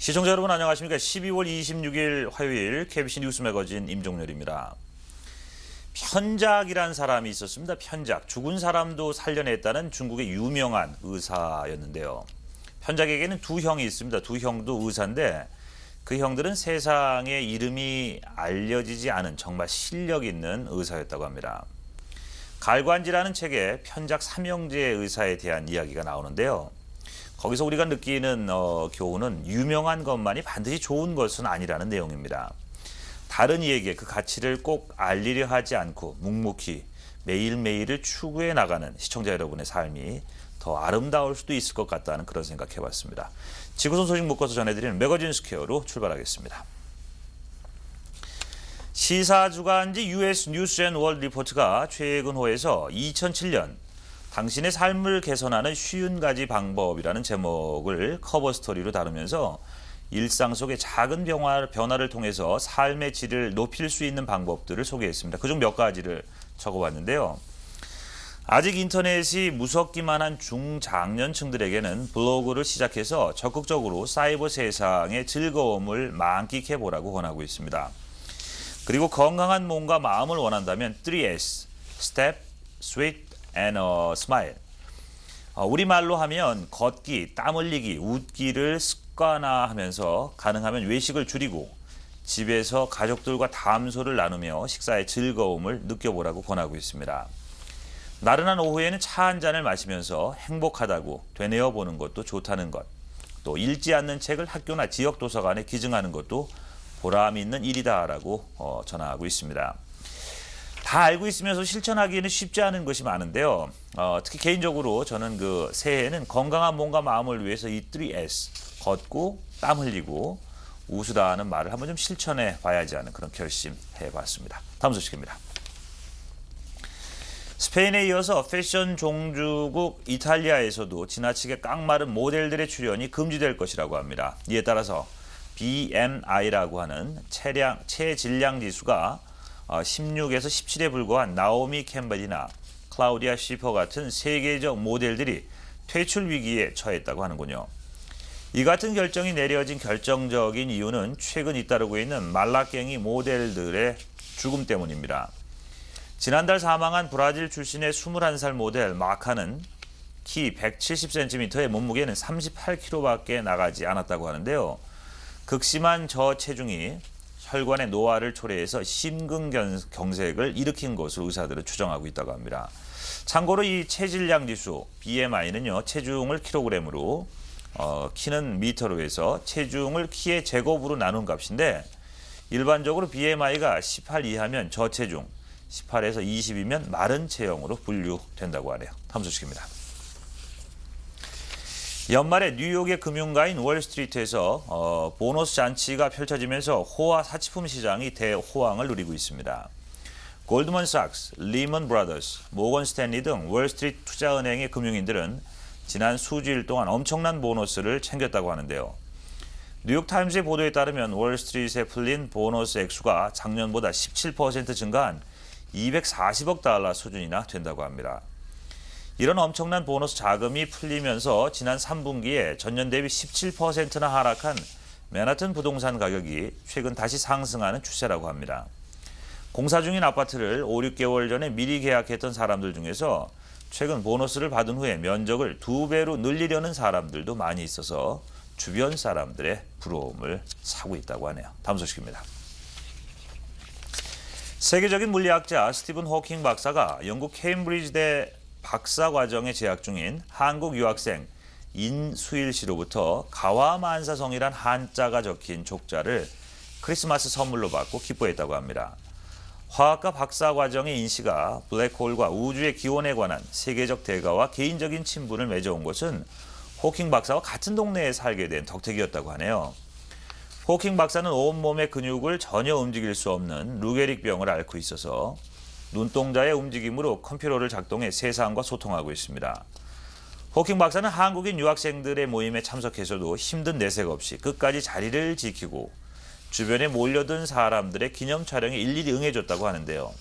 시청자 여러분 안녕하십니까? 12월 26일 화요일 KBC 뉴스 매거진 임종렬입니다. 편작이란 사람이 있었습니다. 편작, 죽은 사람도 살려냈다는 중국의 유명한 의사였는데요. 편작에게는 두 형이 있습니다. 두 형도 의사인데 그 형들은 세상에 이름이 알려지지 않은 정말 실력 있는 의사였다고 합니다. 갈관지라는 책에 편작 삼형제의 의사에 대한 이야기가 나오는데요. 거기서 우리가 느끼는 교훈은 유명한 것만이 반드시 좋은 것은 아니라는 내용입니다. 다른 이에게 그 가치를 꼭 알리려 하지 않고 묵묵히 매일매일을 추구해 나가는 시청자 여러분의 삶이 더 아름다울 수도 있을 것 같다는 그런 생각해봤습니다. 지구촌 소식 묶어서 전해드리는 매거진 스퀘어로 출발하겠습니다. 시사주간지 US 뉴스 앤 월드 리포트가 최근 호에서 2007년 당신의 삶을 개선하는 50가지 방법이라는 제목을 커버 스토리로 다루면서 일상 속의 작은 변화를 통해서 삶의 질을 높일 수 있는 방법들을 소개했습니다. 그중 몇 가지를 적어봤는데요. 아직 인터넷이 무섭기만 한 중장년층들에게는 블로그를 시작해서 적극적으로 사이버 세상의 즐거움을 만끽해보라고 권하고 있습니다. 그리고 건강한 몸과 마음을 원한다면 3S, Step, Sweat, and Smile. 우리말로 하면 걷기, 땀 흘리기, 웃기를 습관화하면서 가능하면 외식을 줄이고 집에서 가족들과 담소를 나누며 식사의 즐거움을 느껴보라고 권하고 있습니다. 나른한 오후에는 차 한 잔을 마시면서 행복하다고 되뇌어 보는 것도 좋다는 것, 또 읽지 않는 책을 학교나 지역 도서관에 기증하는 것도 보람 있는 일이다라고 전하고 있습니다. 다 알고 있으면서 실천하기에는 쉽지 않은 것이 많은데요. 특히 개인적으로 저는 그 새해에는 건강한 몸과 마음을 위해서 이 3S, 걷고 땀 흘리고 우수다 하는 말을 한번 좀 실천해 봐야지 하는 그런 결심해 봤습니다. 다음 소식입니다. 스페인에 이어서 패션 종주국 이탈리아에서도 지나치게 깡마른 모델들의 출연이 금지될 것이라고 합니다. 이에 따라서 BMI라고 하는 체질량 지수가 16에서 17에 불과한 나오미 캠벨이나 클라우디아 시퍼 같은 세계적 모델들이 퇴출 위기에 처했다고 하는군요. 이 같은 결정이 내려진 결정적인 이유는 최근 잇따르고 있는 말라깽이 모델들의 죽음 때문입니다. 지난달 사망한 브라질 출신의 21살 모델 마카는 키 170cm의 몸무게는 38kg밖에 나가지 않았다고 하는데요. 극심한 저체중이 혈관의 노화를 초래해서 심근경색을 일으킨 것으로 의사들은 추정하고 있다고 합니다. 참고로 이 체질량 지수 BMI는요, 체중을 킬로그램으로, 키는 미터로 해서 체중을 키의 제곱으로 나눈 값인데 일반적으로 BMI가 18 이하면 저체중, 18에서 20이면 마른 체형으로 분류된다고 하네요. 다음 소식입니다. 연말에 뉴욕의 금융가인 월스트리트에서 보너스 잔치가 펼쳐지면서 호화 사치품 시장이 대호황을 누리고 있습니다. 골드먼삭스, 리먼 브라더스, 모건 스탠리 등 월스트리트 투자은행의 금융인들은 지난 수주일 동안 엄청난 보너스를 챙겼다고 하는데요. 뉴욕타임즈의 보도에 따르면 월스트리트에 풀린 보너스 액수가 작년보다 17% 증가한 240억 달러 수준이나 된다고 합니다. 이런 엄청난 보너스 자금이 풀리면서 지난 3분기에 전년 대비 17%나 하락한 맨하튼 부동산 가격이 최근 다시 상승하는 추세라고 합니다. 공사 중인 아파트를 5, 6개월 전에 미리 계약했던 사람들 중에서 최근 보너스를 받은 후에 면적을 2배로 늘리려는 사람들도 많이 있어서 주변 사람들의 부러움을 사고 있다고 하네요. 다음 소식입니다. 세계적인 물리학자 스티븐 호킹 박사가 영국 케임브리지대 박사과정에 재학 중인 한국 유학생 인수일 씨로부터 가와만사성이란 한자가 적힌 족자를 크리스마스 선물로 받고 기뻐했다고 합니다. 화학과 박사과정의 인 씨가 블랙홀과 우주의 기원에 관한 세계적 대가와 개인적인 친분을 맺어온 것은 호킹 박사와 같은 동네에 살게 된 덕택이었다고 하네요. 호킹 박사는 온몸의 근육을 전혀 움직일 수 없는 루게릭병을 앓고 있어서 눈동자의 움직임으로 컴퓨터를 작동해 세상과 소통하고 있습니다. 호킹 박사는 한국인 유학생들의 모임에 참석해서도 힘든 내색 없이 끝까지 자리를 지키고 주변에 몰려든 사람들의 기념 촬영에 일일이 응해줬다고 하는데요.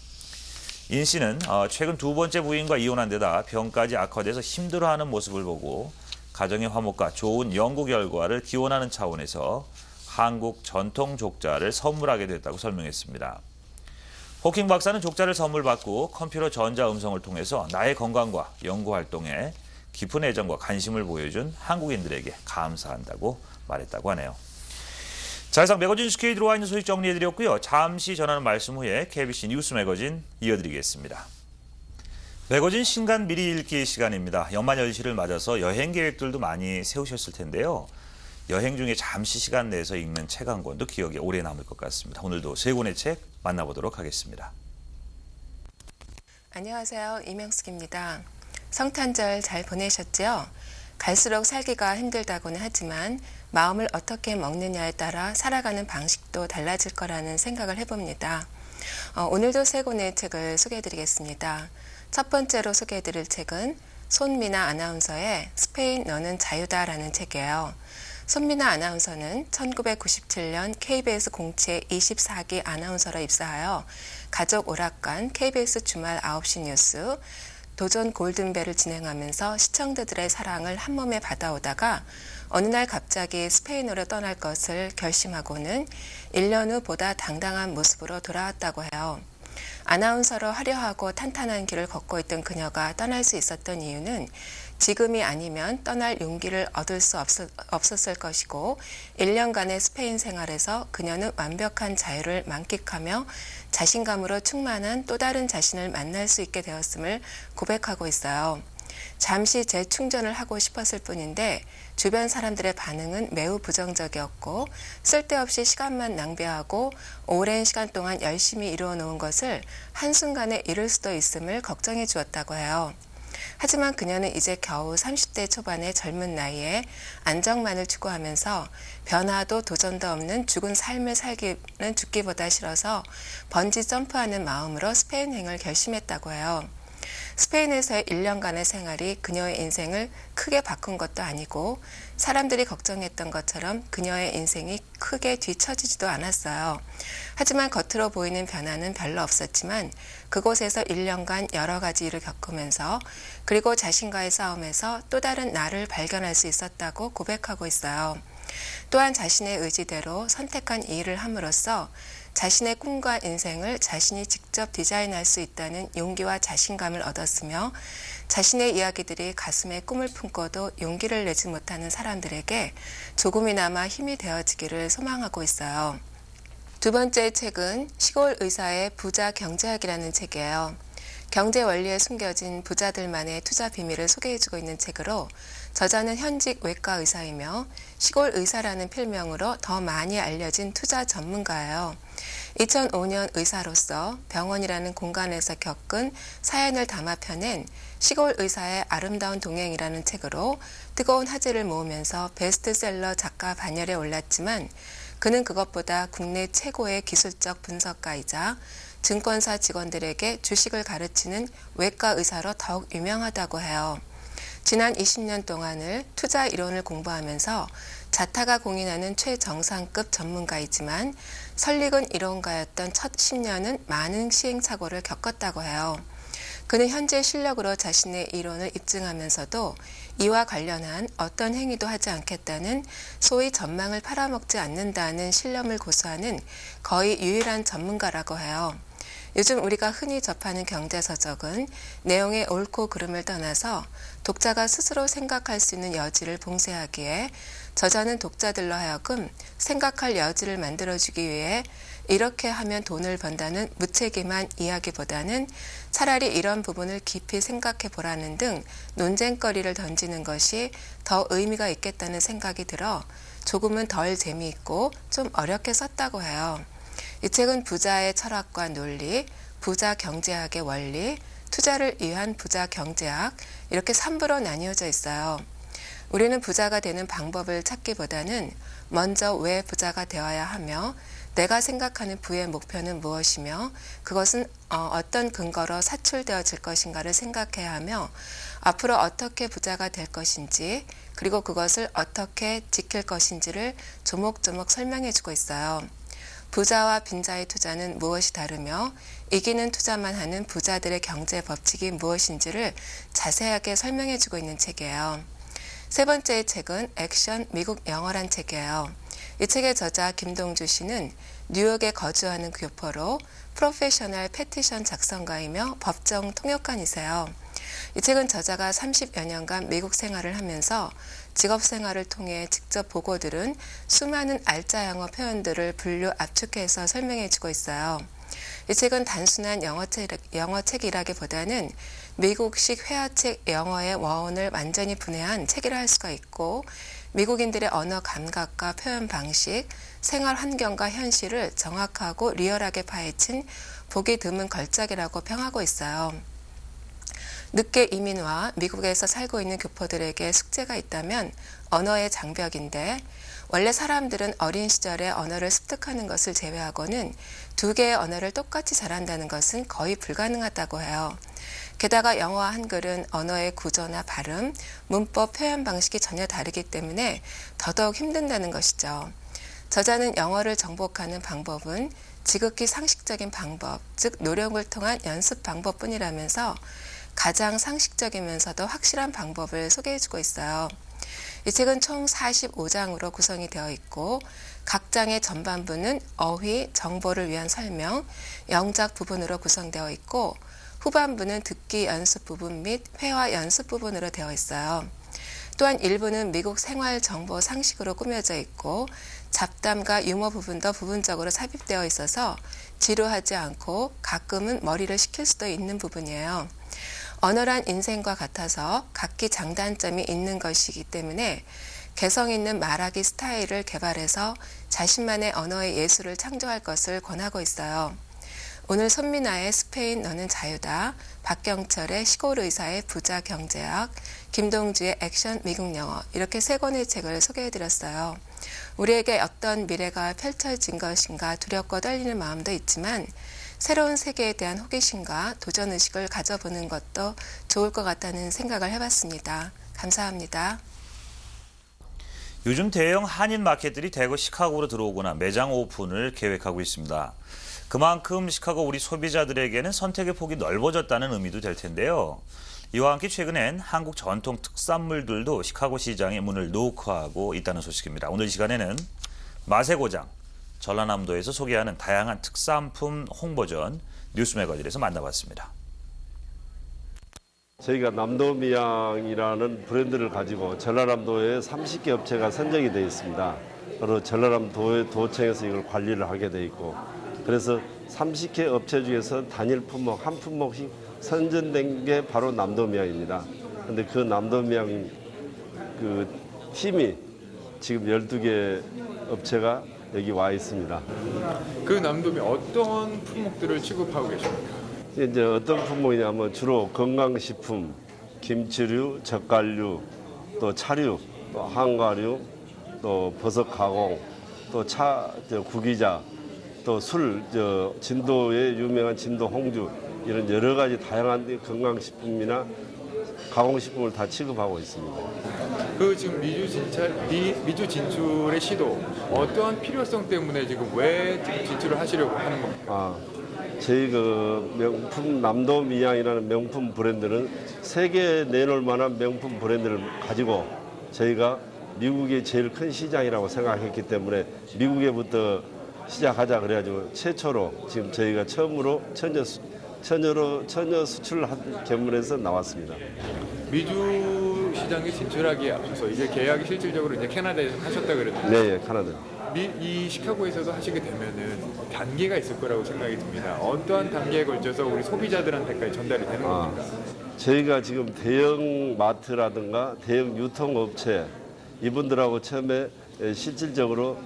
인 씨는 최근 두 번째 부인과 이혼한 데다 병까지 악화돼서 힘들어하는 모습을 보고 가정의 화목과 좋은 연구 결과를 기원하는 차원에서 한국 전통 족자를 선물하게 됐다고 설명했습니다. 호킹 박사는 족자를 선물 받고 컴퓨터 전자음성을 통해서 나의 건강과 연구 활동에 깊은 애정과 관심을 보여준 한국인들에게 감사한다고 말했다고 하네요. 자, 이상 매거진 스케이 들어와 있는 소식 정리해드렸고요. 잠시 전하는 말씀 후에 KBC 뉴스 매거진 이어드리겠습니다. 매거진 신간 미리 읽기 시간입니다. 연말연시를 맞아서 여행 계획들도 많이 세우셨을 텐데요. 여행 중에 잠시 시간 내서 읽는 책 한 권도 기억에 오래 남을 것 같습니다. 오늘도 세 권의 책 만나보도록 하겠습니다. 안녕하세요. 이명숙입니다. 성탄절 잘 보내셨죠? 갈수록 살기가 힘들다고는 하지만 마음을 어떻게 먹느냐에 따라 살아가는 방식도 달라질 거라는 생각을 해봅니다. 오늘도 세 권의 책을 소개해드리겠습니다. 첫 번째로 소개해드릴 책은 손미나 아나운서의 스페인 너는 자유다라는 책이에요. 손미나 아나운서는 1997년 KBS 공채 24기 아나운서로 입사하여 가족 오락관, KBS 주말 9시 뉴스, 도전 골든벨을 진행하면서 시청자들의 사랑을 한몸에 받아오다가 어느 날 갑자기 스페인으로 떠날 것을 결심하고는 1년 후 보다 당당한 모습으로 돌아왔다고 해요. 아나운서로 화려하고 탄탄한 길을 걷고 있던 그녀가 떠날 수 있었던 이유는 지금이 아니면 떠날 용기를 얻을 수 없었을 것이고 1년간의 스페인 생활에서 그녀는 완벽한 자유를 만끽하며 자신감으로 충만한 또 다른 자신을 만날 수 있게 되었음을 고백하고 있어요. 잠시 재충전을 하고 싶었을 뿐인데 주변 사람들의 반응은 매우 부정적이었고 쓸데없이 시간만 낭비하고 오랜 시간 동안 열심히 이루어 놓은 것을 한순간에 잃을 수도 있음을 걱정해 주었다고 해요. 하지만 그녀는 이제 겨우 30대 초반의 젊은 나이에 안정만을 추구하면서 변화도 도전도 없는 죽은 삶을 살기는 죽기보다 싫어서 번지 점프하는 마음으로 스페인행을 결심했다고 해요. 스페인에서의 1년간의 생활이 그녀의 인생을 크게 바꾼 것도 아니고 사람들이 걱정했던 것처럼 그녀의 인생이 크게 뒤처지지도 않았어요. 하지만 겉으로 보이는 변화는 별로 없었지만 그곳에서 1년간 여러 가지 일을 겪으면서 그리고 자신과의 싸움에서 또 다른 나를 발견할 수 있었다고 고백하고 있어요. 또한 자신의 의지대로 선택한 이 일을 함으로써 자신의 꿈과 인생을 자신이 직접 디자인할 수 있다는 용기와 자신감을 얻었으며 자신의 이야기들이 가슴에 꿈을 품고도 용기를 내지 못하는 사람들에게 조금이나마 힘이 되어지기를 소망하고 있어요. 두 번째 책은 시골 의사의 부자 경제학이라는 책이에요. 경제 원리에 숨겨진 부자들만의 투자 비밀을 소개해주고 있는 책으로 저자는 현직 외과 의사이며 시골 의사라는 필명으로 더 많이 알려진 투자 전문가예요. 2005년 의사로서 병원이라는 공간에서 겪은 사연을 담아 펴낸 시골 의사의 아름다운 동행이라는 책으로 뜨거운 화제를 모으면서 베스트셀러 작가 반열에 올랐지만 그는 그것보다 국내 최고의 기술적 분석가이자 증권사 직원들에게 주식을 가르치는 외과 의사로 더욱 유명하다고 해요. 지난 20년 동안을 투자 이론을 공부하면서 자타가 공인하는 최정상급 전문가이지만 설익은 이론가였던 첫 10년은 많은 시행착오를 겪었다고 해요. 그는 현재 실력으로 자신의 이론을 입증하면서도 이와 관련한 어떤 행위도 하지 않겠다는 소위 전망을 팔아먹지 않는다는 신념을 고수하는 거의 유일한 전문가라고 해요. 요즘 우리가 흔히 접하는 경제서적은 내용의 옳고 그름을 떠나서 독자가 스스로 생각할 수 있는 여지를 봉쇄하기에 저자는 독자들로 하여금 생각할 여지를 만들어주기 위해 이렇게 하면 돈을 번다는 무책임한 이야기보다는 차라리 이런 부분을 깊이 생각해 보라는 등 논쟁거리를 던지는 것이 더 의미가 있겠다는 생각이 들어 조금은 덜 재미있고 좀 어렵게 썼다고 해요. 이 책은 부자의 철학과 논리, 부자 경제학의 원리, 투자를 위한 부자 경제학 이렇게 3부로 나뉘어져 있어요. 우리는 부자가 되는 방법을 찾기보다는 먼저 왜 부자가 되어야 하며 내가 생각하는 부의 목표는 무엇이며 그것은 어떤 근거로 사출되어질 것인가를 생각해야 하며 앞으로 어떻게 부자가 될 것인지 그리고 그것을 어떻게 지킬 것인지를 조목조목 설명해주고 있어요. 부자와 빈자의 투자는 무엇이 다르며 이기는 투자만 하는 부자들의 경제 법칙이 무엇인지를 자세하게 설명해주고 있는 책이에요. 세 번째 책은 액션 미국 영어란 책이에요. 이 책의 저자 김동주 씨는 뉴욕에 거주하는 교포로 프로페셔널 패티션 작성가이며 법정 통역관이세요. 이 책은 저자가 30여 년간 미국 생활을 하면서 직업 생활을 통해 직접 보고 들은 수많은 알짜 영어 표현들을 분류 압축해서 설명해주고 있어요. 이 책은 단순한 영어책이라기보다는 미국식 회화책 영어의 원을 완전히 분해한 책이라 할 수가 있고 미국인들의 언어 감각과 표현 방식, 생활 환경과 현실을 정확하고 리얼하게 파헤친 보기 드문 걸작이라고 평하고 있어요. 늦게 이민와 미국에서 살고 있는 교포들에게 숙제가 있다면 언어의 장벽인데 원래 사람들은 어린 시절에 언어를 습득하는 것을 제외하고는 두 개의 언어를 똑같이 잘한다는 것은 거의 불가능하다고 해요. 게다가 영어와 한글은 언어의 구조나 발음, 문법, 표현 방식이 전혀 다르기 때문에 더더욱 힘든다는 것이죠. 저자는 영어를 정복하는 방법은 지극히 상식적인 방법, 즉 노력을 통한 연습 방법뿐이라면서 가장 상식적이면서도 확실한 방법을 소개해주고 있어요. 이 책은 총 45장으로 구성이 되어 있고 각 장의 전반부는 어휘, 정보를 위한 설명, 영작 부분으로 구성되어 있고 후반부는 듣기 연습 부분 및 회화 연습 부분으로 되어 있어요. 또한 일부는 미국 생활 정보 상식으로 꾸며져 있고 잡담과 유머 부분도 부분적으로 삽입되어 있어서 지루하지 않고 가끔은 머리를 식힐 수도 있는 부분이에요. 언어란 인생과 같아서 각기 장단점이 있는 것이기 때문에 개성 있는 말하기 스타일을 개발해서 자신만의 언어의 예술을 창조할 것을 권하고 있어요. 오늘 손미나의 스페인 너는 자유다, 박경철의 시골 의사의 부자 경제학, 김동주의 액션 미국 영어 이렇게 세 권의 책을 소개해드렸어요. 우리에게 어떤 미래가 펼쳐진 것인가 두렵고 떨리는 마음도 있지만 새로운 세계에 대한 호기심과 도전의식을 가져보는 것도 좋을 것 같다는 생각을 해봤습니다. 감사합니다. 요즘 대형 한인 마켓들이 대거 시카고로 들어오거나 매장 오픈을 계획하고 있습니다. 그만큼 시카고 우리 소비자들에게는 선택의 폭이 넓어졌다는 의미도 될 텐데요. 이와 함께 최근엔 한국 전통 특산물들도 시카고 시장에 문을 노크하고 있다는 소식입니다. 오늘 이 시간에는 맛의 고장, 전라남도에서 소개하는 다양한 특산품 홍보전 뉴스 매거진에서 만나봤습니다. 저희가 남도미양이라는 브랜드를 가지고 전라남도에 30개 업체가 선정이 되어 있습니다. 그리고 전라남도 도청에서 이걸 관리를 하게 되어 있고 그래서 30개 업체 중에서 단일 품목 한 품목씩 선정된 게 바로 남도미양입니다. 그런데 그 남도미양 그 팀이 지금 12개 업체가 여기 와 있습니다. 그 남도미 어떤 품목들을 취급하고 계십니까? 이제 어떤 품목이냐면 주로 건강식품, 김치류, 젓갈류, 또 차류, 또 한과류, 또 버섯 가공, 또 구기자, 또 술, 진도의 유명한 진도 홍주 이런 여러 가지 다양한 건강식품이나 가공식품을 다 취급하고 있습니다. 그 지금 미주 진출의 시도 어떠한 필요성 때문에 지금 왜 지금 진출을 하시려고 하는 겁니까? 저희 그 명품 남도미양이라는 명품 브랜드는 세계에 내놓을 만한 명품 브랜드를 가지고 저희가 미국이 제일 큰 시장이라고 생각했기 때문에 미국에부터 시작하자 그래가지고 최초로 지금 저희가 처음으로 처녀 수출을 한 견문에서 나왔습니다. 미주 시장에 진출하기에 앞서서 이제 계약이 실질적으로 이제 캐나다에서 하셨다 그랬는데 네, 캐나다. 이 시카고에서도 하시게 되면은 단계가 있을 거라고 생각이 듭니다. 어떠한 단계에 걸쳐서 우리 소비자들한테까지 전달이 되는 겁니까? 저희가 지금 대형 마트라든가 대형 유통업체 이분들하고 처음에 실질적으로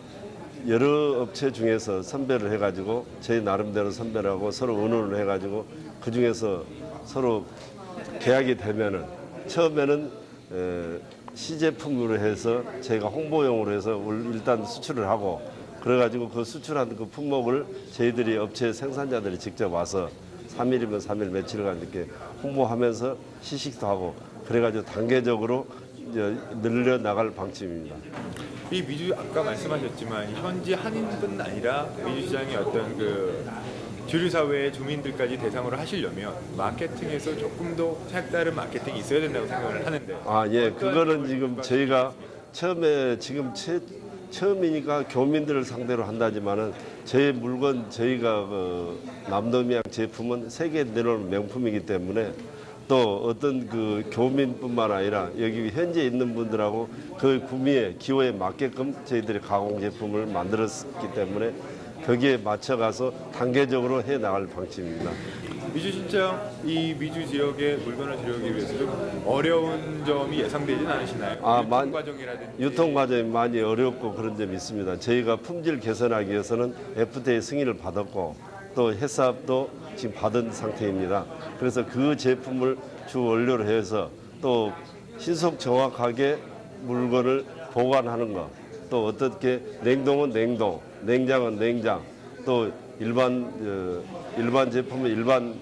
여러 업체 중에서 선별을 해가지고 저희 나름대로 선별하고 서로 의논을 해가지고 그 중에서 서로 계약이 되면은 처음에는 시제품으로 해서 저희가 홍보용으로 해서 일단 수출을 하고 그래가지고 그 수출한 그 품목을 저희들이 업체 생산자들이 직접 와서 3일이면 3일 며칠간 이렇게 홍보하면서 시식도 하고 그래가지고 단계적으로 이제 늘려 나갈 방침입니다. 이 미주 아까 말씀하셨지만 현지 한인뿐 아니라 미주 시장의 어떤 그 주류 사회의 주민들까지 대상으로 하시려면 마케팅에서 조금 더 색다른 마케팅이 있어야 된다고 생각을 하는데. 예, 그거는 지금 저희가 처음에 지금 처음이니까 교민들을 상대로 한다지만은 저희 물건 저희가 남도미양 제품은 세계에 내놓은 명품이기 때문에 또 어떤 그 교민뿐만 아니라 여기 현재 있는 분들하고 그 구매의 기호에 맞게끔 저희들이 가공 제품을 만들었기 때문에 거기에 맞춰가서 단계적으로 해 나갈 방침입니다. 미주 진짜 이 미주 지역의 물건을 들여오기 위해서 좀 어려운 점이 예상되진 않으시나요? 유통 과정이라든지. 유통 과정이 많이 어렵고 그런 점이 있습니다. 저희가 품질 개선하기 위해서는 FDA 승인을 받았고 또 해썹도 지금 받은 상태입니다. 그래서 그 제품을 주 원료로 해서 또 신속 정확하게 물건을 보관하는 것, 또 어떻게 냉동은 냉동, 냉장은 냉장, 또 일반 제품은 일반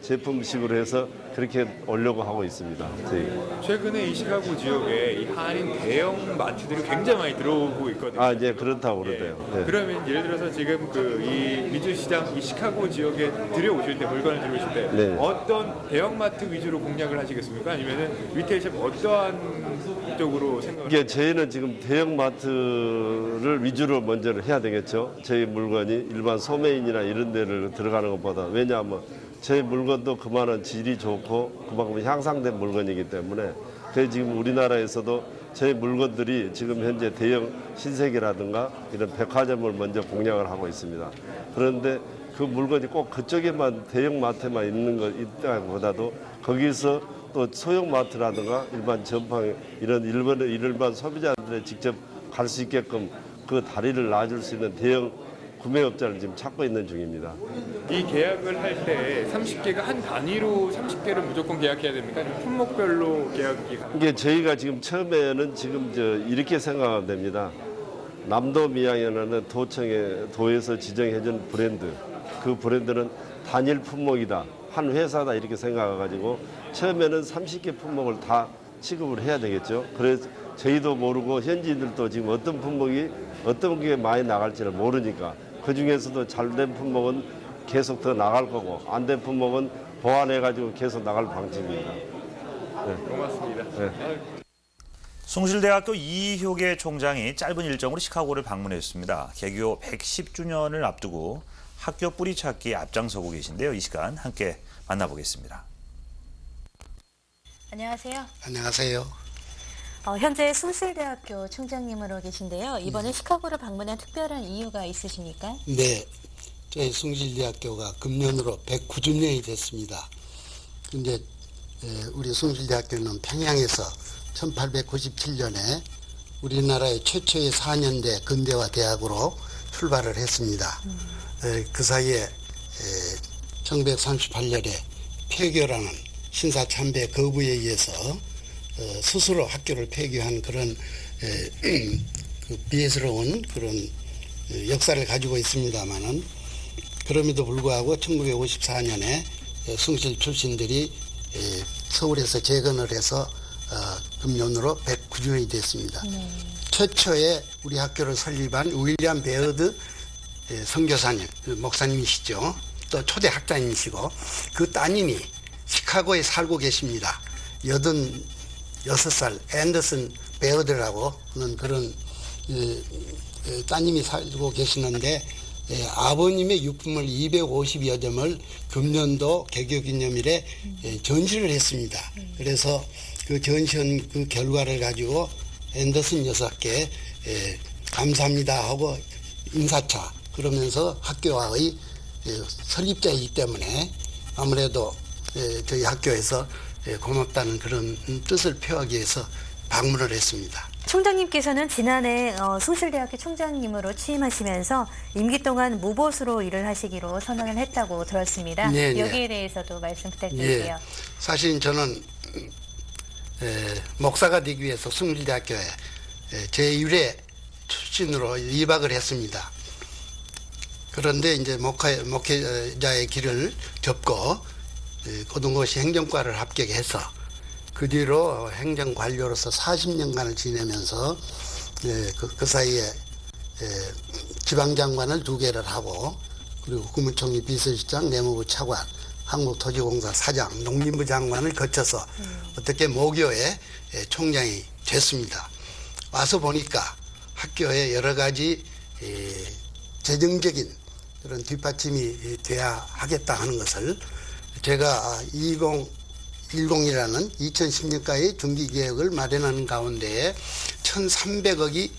제품식으로 해서 그렇게 오려고 하고 있습니다. 저희. 최근에 이 시카고 지역에 이 한인 대형 마트들이 굉장히 많이 들어오고 있거든요. 이제 그렇다고 그러대요. 네. 그러면 예를 들어서 지금 이 미주 시장 이 시카고 지역에 들여오실 때 물건을 들여오실 때 네. 어떤 대형 마트 위주로 공략을 하시겠습니까? 아니면은 리테일샵 어떠한 쪽으로 생각을? 이게 저희는 지금 대형 마트를 위주로 먼저 해야 되겠죠. 저희 물건이 일반 소매인이나 이런 데를 들어가는 것보다. 왜냐하면 저희 물건도 그만한 질이 좋고 그만큼 향상된 물건이기 때문에 그래서 지금 우리나라에서도 저희 물건들이 지금 현재 대형 신세계라든가 이런 백화점을 먼저 공략을 하고 있습니다. 그런데 그 물건이 꼭 그쪽에만 대형 마트에만 있는 것 있다기보다도 거기서 또 소형 마트라든가 일반 전방 이런 일반 소비자들이 직접 갈 수 있게끔 그 다리를 놔줄 수 있는 대형 구매업자를 지금 찾고 있는 중입니다. 이 계약을 할 때 30개가 한 단위로 30개를 무조건 계약해야 됩니까? 아니면 품목별로 계약이 가능합니까? 이게 저희가 지금 처음에는 지금 이렇게 생각하면 됩니다. 남도미양이라는 도에서 지정해준 브랜드, 그 브랜드는 단일 품목이다, 한 회사다 이렇게 생각해가지고 처음에는 30개 품목을 다 취급을 해야 되겠죠. 그래서 저희도 모르고 현지인들도 지금 어떤 품목이 어떤 게 많이 나갈지를 모르니까 그 중에서도 잘된 품목은 계속 더 나갈 거고 안 된 품목은 보완해가지고 계속 나갈 방침입니다. 네. 고맙습니다. 네. 숭실대학교 이효계 총장이 짧은 일정으로 시카고를 방문했습니다. 개교 110주년을 앞두고 학교 뿌리 찾기에 앞장서고 계신데요. 이 시간 함께 만나보겠습니다. 안녕하세요. 안녕하세요. 현재 숭실대학교 총장님으로 계신데요. 이번에 시카고를 방문한 특별한 이유가 있으십니까? 네, 저희 숭실대학교가 금년으로 109주년이 됐습니다. 근데 우리 숭실대학교는 평양에서 1897년에 우리나라의 최초의 4년대 근대화 대학으로 출발을 했습니다. 그 사이에 1938년에 폐교라는 신사참배 거부에 의해서 스스로 학교를 폐교한 그런 비애스러운 그런 역사를 가지고 있습니다만은 그럼에도 불구하고 1954년에 숭실 출신들이 서울에서 재건을 해서 금년으로 109주년이 됐습니다. 최초의 우리 학교를 설립한 윌리엄 베어드 선교사님, 목사님이시죠. 또 초대 학자님이시고 그 따님이 시카고에 살고 계십니다. 86살 앤더슨 베어드라고 하는 그런 따님이 살고 계시는데 아버님의 유품을 250여 점을 금년도 개교기념일에 전시를 했습니다. 그래서 그 전시한 그 결과를 가지고 앤더슨 여사께 감사합니다 하고 인사차 그러면서 학교와의 설립자이기 때문에 아무래도 저희 학교에서 고맙다는 그런 뜻을 표하기 위해서 방문을 했습니다. 총장님께서는 지난해 숭실대학교 총장님으로 취임하시면서 임기 동안 무보수로 일을 하시기로 선언을 했다고 들었습니다. 네, 여기에 대해서도 말씀 부탁드릴게요. 사실 저는 목사가 되기 위해서 숭실대학교에 제1회 출신으로 입학을 했습니다. 그런데 이제 목회자의 길을 접고 고등고시 행정과를 합격해서 그 뒤로 행정관료로서 40년간을 지내면서 그 사이에 지방장관을 2개를 하고 그리고 국무총리 비서실장, 내무부 차관, 한국토지공사 사장, 농림부 장관을 거쳐서 어떻게 모교의 총장이 됐습니다. 와서 보니까 학교에 여러 가지 재정적인 그런 뒷받침이 돼야 하겠다 하는 것을 제가 2010이라는 2010년까지 중기계획을 마련하는 가운데 1,300억이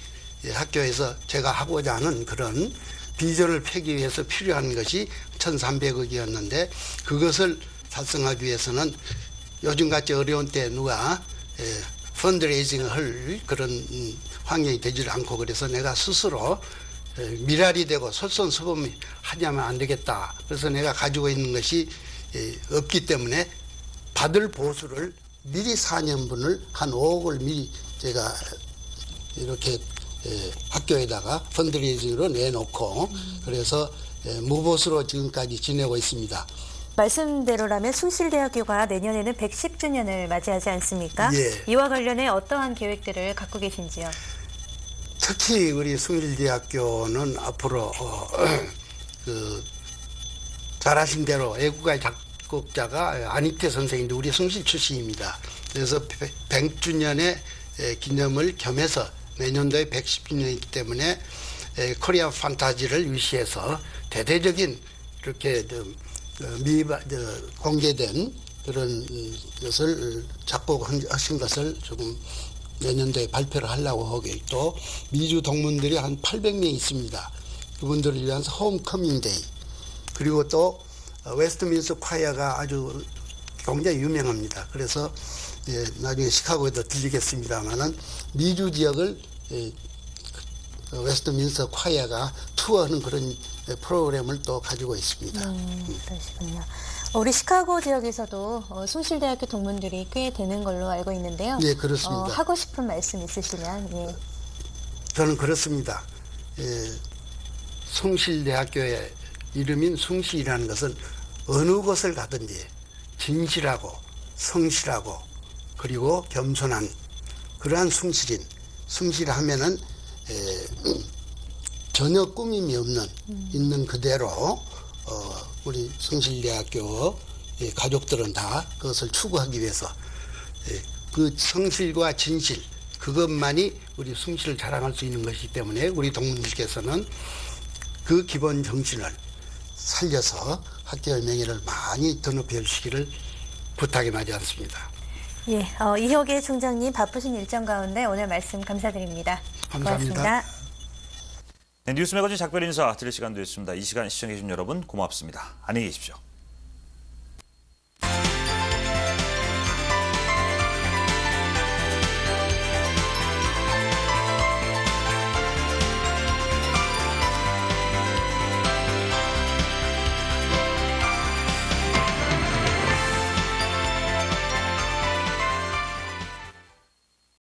학교에서 제가 하고자 하는 그런 비전을 펴기 위해서 필요한 것이 1,300억이었는데 그것을 달성하기 위해서는 요즘같이 어려운 때 누가 펀드레이징을 할 그런 환경이 되질 않고 그래서 내가 스스로 미랄이 되고 솔선수범이 하냐면 안 되겠다. 그래서 내가 가지고 있는 것이 없기 때문에 받을 보수를 미리 4년분을 한 5억을 미리 제가 이렇게 학교에다가 펀드레이징으로 내놓고 그래서 무보수로 지금까지 지내고 있습니다. 말씀대로라면 숭실대학교가 내년에는 110주년을 맞이하지 않습니까? 예. 이와 관련해 어떠한 계획들을 갖고 계신지요? 특히 우리 숭실대학교는 앞으로 잘 아신 대로 애국가의 작곡자가 안익태 선생인데 우리 숭실 출신입니다. 그래서 100주년의 기념을 겸해서 내년도에 110주년이기 때문에 코리아 판타지를 위시해서 대대적인 이렇게 공개된 그런 것을 작곡하신 것을 조금 내년도에 발표를 하려고 하고 또 미주 동문들이 한 800명 있습니다. 그분들을 위한 홈커밍 데이 그리고 또 웨스트민스터 콰이어가 아주 굉장히 유명합니다. 그래서 나중에 시카고에도 들리겠습니다만은 미주 지역을 웨스트민스터 콰이어가 투어하는 그런 프로그램을 또 가지고 있습니다. 그러시군요. 우리 시카고 지역에서도 숭실대학교 동문들이 꽤 되는 걸로 알고 있는데요. 예, 그렇습니다. 하고 싶은 말씀 있으시면 예. 저는 그렇습니다. 숭실대학교의 이름인 숭실이라는 것은 어느 곳을 가든지 진실하고 성실하고 그리고 겸손한 그러한 숭실하면은 전혀 꾸밈이 없는 있는 그대로 우리 숭실대학교 가족들은 다 그것을 추구하기 위해서 그 성실과 진실 그것만이 우리 숭실을 자랑할 수 있는 것이기 때문에 우리 동문들께서는 그 기본 정신을 살려서 학교의 명예를 많이 드높여 주시기를 부탁이 마지 않습니다. 예, 이혁의 총장님 바쁘신 일정 가운데 오늘 말씀 감사드립니다. 감사합니다. 고맙습니다. 네, 뉴스 매거진 작별 인사 드릴 시간 됐습니다. 이 시간 시청해 주신 여러분 고맙습니다. 안녕히 계십시오.